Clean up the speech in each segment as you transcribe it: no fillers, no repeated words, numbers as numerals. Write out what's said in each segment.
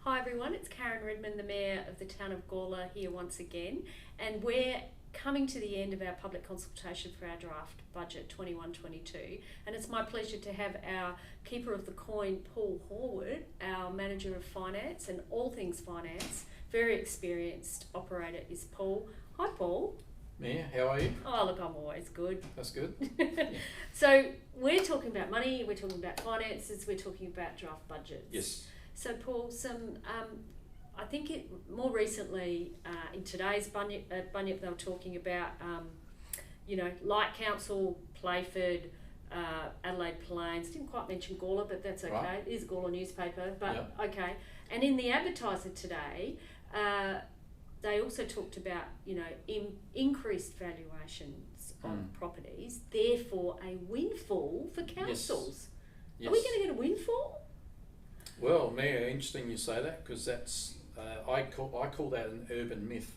Hi everyone, it's Karen Redman, the Mayor of the town of Gawler here once again, and we're coming to the end of our public consultation for our draft budget 21-22, and it's my pleasure to have our keeper of the coin, Paul Horwood, our manager of finance and all things finance. Very experienced operator is Paul. Hi Paul. Mayor, how are you? Oh look, I'm always good. That's good. So we're talking about money, we're talking about finances, we're talking about draft budgets. Yes. So Paul, I think more recently in today's Bunyip they were talking about, Light Council, Playford, Adelaide Plains. Didn't quite mention Gawler, but that's okay. Right. It is a Gawler newspaper, but yep. Okay. And in the Advertiser today, they also talked about, increased valuations on properties, therefore a windfall for councils. Yes. Are we going to get a windfall? Well, Mayor, interesting you say that, because that's I call that an urban myth,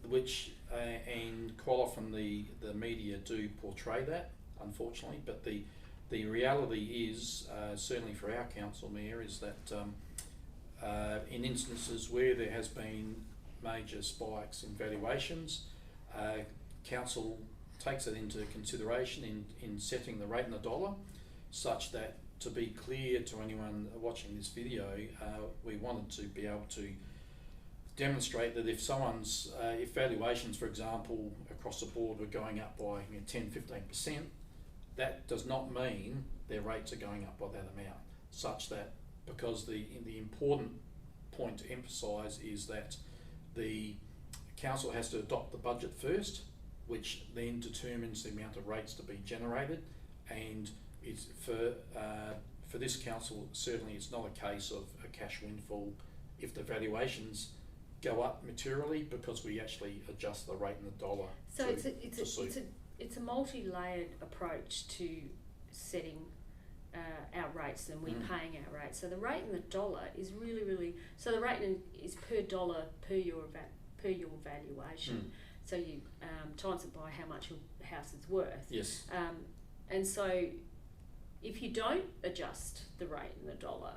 which and quite often the media do portray that, unfortunately. But the reality is, certainly for our council, Mayor, is that in instances where there has been major spikes in valuations, council takes it into consideration in setting the rate in the dollar, such that, to be clear to anyone watching this video, we wanted to be able to demonstrate that if if valuations, for example, across the board were going up by 10-15%, that does not mean their rates are going up by that amount, such that, because the important point to emphasise is that the council has to adopt the budget first, which then determines the amount of rates to be generated, and it's for this council, certainly it's not a case of a cash windfall if the valuations go up materially, because we actually adjust the rate in the dollar. So it's a multi-layered approach to setting our rates, and we're paying our rates. So the rate in the dollar is really so the rate is per dollar per your valuation. So you times it by how much your house is worth. Yes. And so if you don't adjust the rate in the dollar,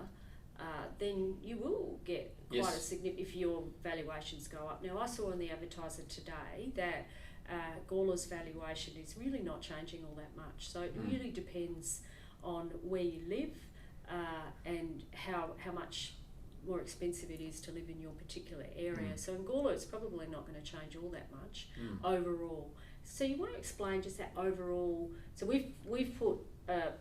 then you will get quite a significant, if your valuations go up. Now, I saw in the Advertiser today that Gawler's valuation is really not changing all that much. So it really depends on where you live and how much more expensive it is to live in your particular area. So in Gawler, it's probably not going to change all that much overall. So you want to explain just that overall. So we've put a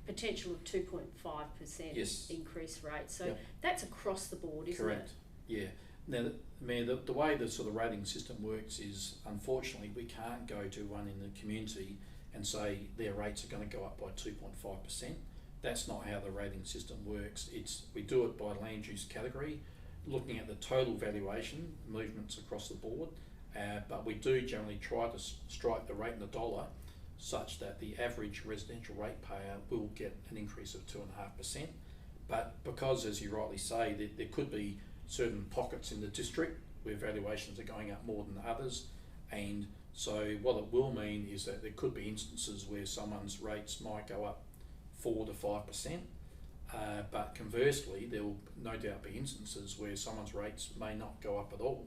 potential of 2.5% increase rate. So that's across the board, isn't Correct. it? Yeah. Now, Mayor, the way the sort of rating system works is, unfortunately, we can't go to one in the community and say their rates are going to go up by 2.5%. That's not how the rating system works. We do it by land use category, looking at the total valuation movements across the board, but we do generally try to strike the rate in the dollar such that the average residential ratepayer will get an increase of 2.5%. But because, as you rightly say, there could be certain pockets in the district where valuations are going up more than others, and so what it will mean is that there could be instances where someone's rates might go up 4 to 5%, but conversely, there will no doubt be instances where someone's rates may not go up at all,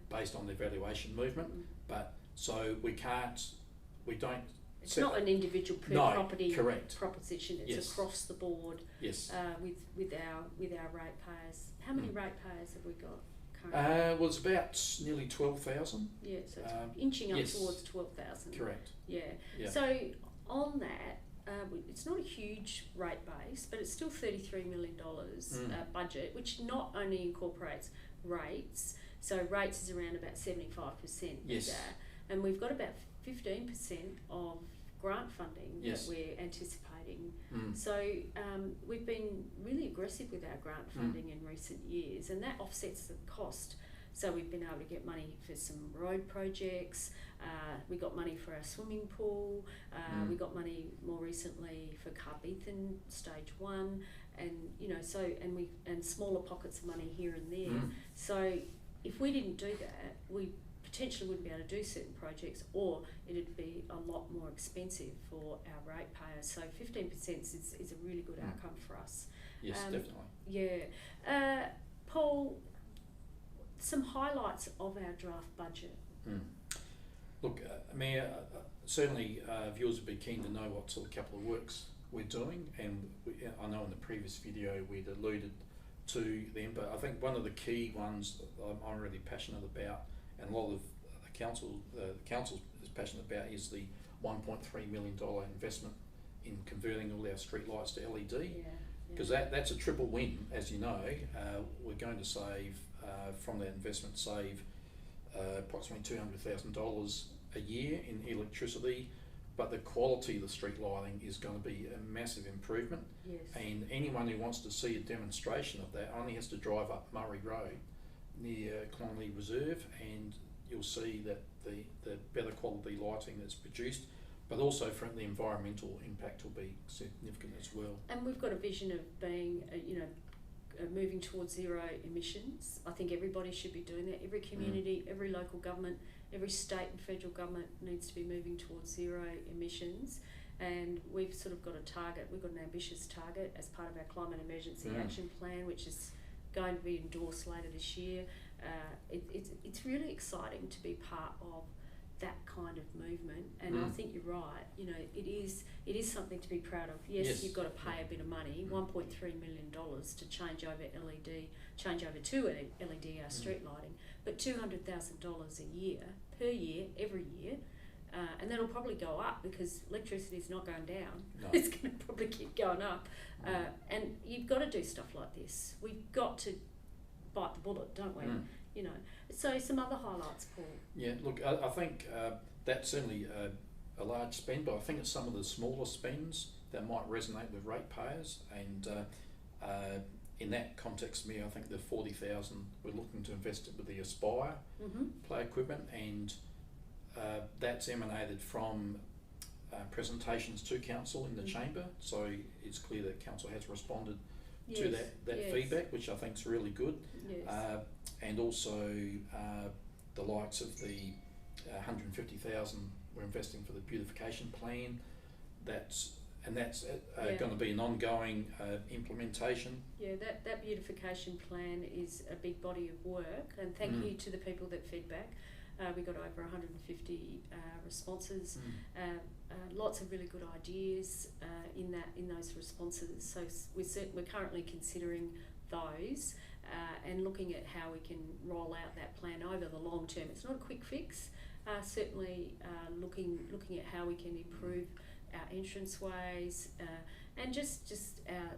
based on their valuation movement. But so we don't. It's not an individual per property proposition. It's across the board. Yes. With our ratepayers. How many ratepayers have we got currently? Well, it's about nearly 12,000. Yeah, so it's inching up towards 12,000. Correct. Yeah. So on that, it's not a huge rate base, but it's still $33 million budget, which not only incorporates rates. So rates is around about 75% of that, and we've got about 15% of grant funding that we're anticipating. So we've been really aggressive with our grant funding in recent years, and that offsets the cost. So we've been able to get money for some road projects, we got money for our swimming pool, we got money more recently for Carbethan Stage 1, and and smaller pockets of money here and there. So if we didn't do that, we potentially wouldn't be able to do certain projects, or it'd be a lot more expensive for our ratepayers. So 15% is a really good outcome for us. Yes, definitely. Yeah. Paul, some highlights of our draft budget. Look, Mayor, certainly viewers would be keen to know what sort of capital works we're doing, and I know in the previous video we'd alluded to them, but I think one of the key ones I'm really passionate about, and a lot of the council is passionate about, is the $1.3 million investment in converting all our street lights to LED, because that's a triple win, as you know. We're going to save, from that investment, approximately $200,000 a year in electricity, but the quality of the street lighting is going to be a massive improvement. Yes. And anyone who wants to see a demonstration of that only has to drive up Murray Road near Clonley Reserve, and you'll see that the better quality lighting that's produced, but also from the environmental impact will be significant as well. And we've got a vision of being, moving towards zero emissions. I think everybody should be doing that. Every community, every local government, every state and federal government needs to be moving towards zero emissions. And we've sort of got a target. We've got an ambitious target as part of our Climate Emergency Action Plan, which is going to be endorsed later this year. It's really exciting to be part of that kind of movement, and I think you're right. It is something to be proud of. Yes, you've got to pay a bit of money, $1.3 million to change over to LED street lighting, but $200,000 a year per year, every year, and that'll probably go up because electricity is not going down. No. It's going to probably keep going up, and you've got to do stuff like this. We've got to bite the bullet, don't we? So some other highlights, Paul. Yeah, look, I think that's certainly a large spend, but I think it's some of the smaller spends that might resonate with ratepayers, and in that context, I think the $40,000 we're looking to invest with the Aspire play equipment, and that's emanated from presentations to Council in the Chamber, so it's clear that Council has responded to that feedback, which I think is really good. Yes. And also the likes of the $150,000 we're investing for the beautification plan. That's going to be an ongoing implementation. Yeah, that beautification plan is a big body of work, and thank you to the people that feedback. We got over 150 responses, lots of really good ideas in those responses. So we're currently considering those and looking at how we can roll out that plan over the long term. It's not a quick fix. Certainly looking at how we can improve our entranceways and just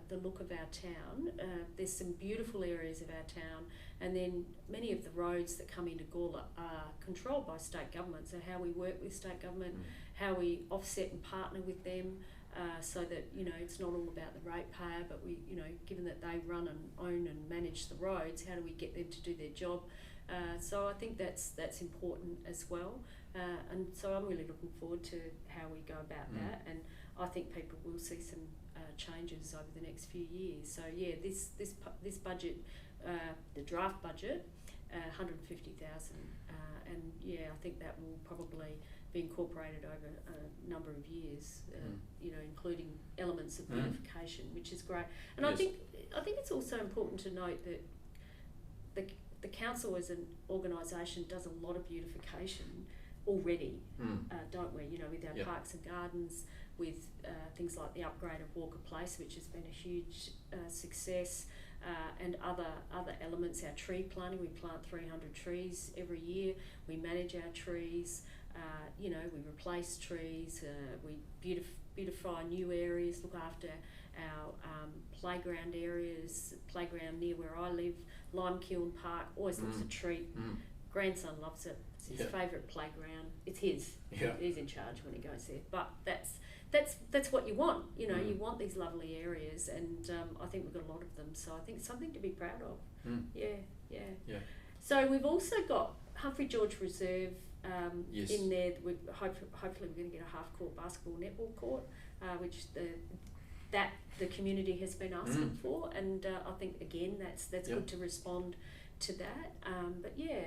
the look of our town. There's some beautiful areas of our town, and then many of the roads that come into Gawler are controlled by state government. So how we work with state government, how we offset and partner with them, so that it's not all about the ratepayer, but we given that they run and own and manage the roads, how do we get them to do their job? So I think that's important as well, and so I'm really looking forward to how we go about that, and I think people will see some changes over the next few years. So yeah, this budget, the draft budget, $150,000, and yeah, I think that will probably be incorporated over a number of years, including elements of beautification, which is great. And yes. I think it's also important to note that the council as an organisation does a lot of beautification already, don't we? With our parks and gardens, with things like the upgrade of Walker Place, which has been a huge success, and other elements. Our tree planting, we plant 300 trees every year. We manage our trees. We replace trees. We beautify new areas. Look after our playground areas. Playground near where I live, Limekiln Park, always looks a treat. Grandson loves it. It's his favourite playground. It's his. He's in charge when he goes there. But that's what you want. You want these lovely areas, and I think we've got a lot of them. So I think it's something to be proud of. Yeah. So we've also got Humphrey George Reserve in there. Hopefully we're going to get a half-court basketball netball court, which the community has been asking for, and I think again that's good to respond to that. But yeah,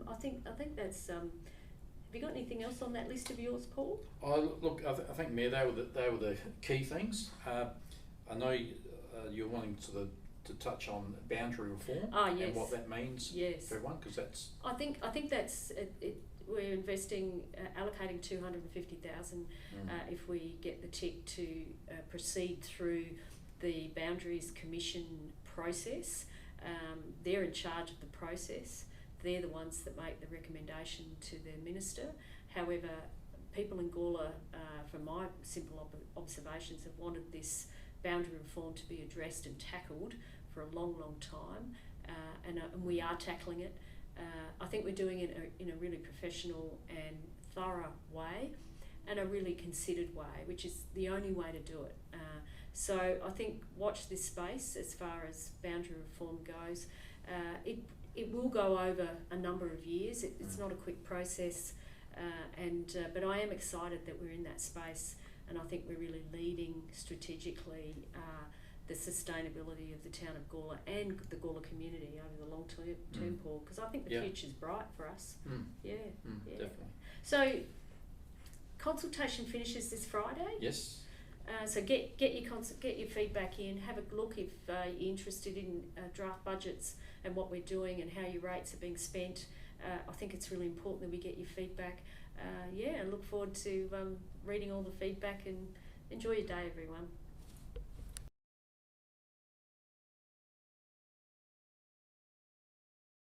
I think that's. Have you got anything else on that list of yours, Paul? Look, I think, Mayor, they were the key things. I know you're wanting to touch on boundary reform Yes. and what that means Yes. for everyone, because that's. I think that's it. We're investing, allocating 250,000 if we get the TIC to proceed through the Boundaries Commission process. They're in charge of the process. They're the ones that make the recommendation to the Minister. However, people in Gawler, from my simple observations, have wanted this boundary reform to be addressed and tackled for a long, long time, and we are tackling it. I think we're doing it in a really professional and thorough way, and a really considered way, which is the only way to do it. So I think watch this space as far as boundary reform goes. It will go over a number of years. It's not a quick process, but I am excited that we're in that space, and I think we're really leading strategically the sustainability of the town of Gawler and the Gawler community over the long term, Paul, because I think the future's bright for us. Yeah. Definitely. So, consultation finishes this Friday. Yes. So get your feedback in. Have a look if you're interested in draft budgets and what we're doing and how your rates are being spent. I think it's really important that we get your feedback. And look forward to reading all the feedback, and enjoy your day, everyone.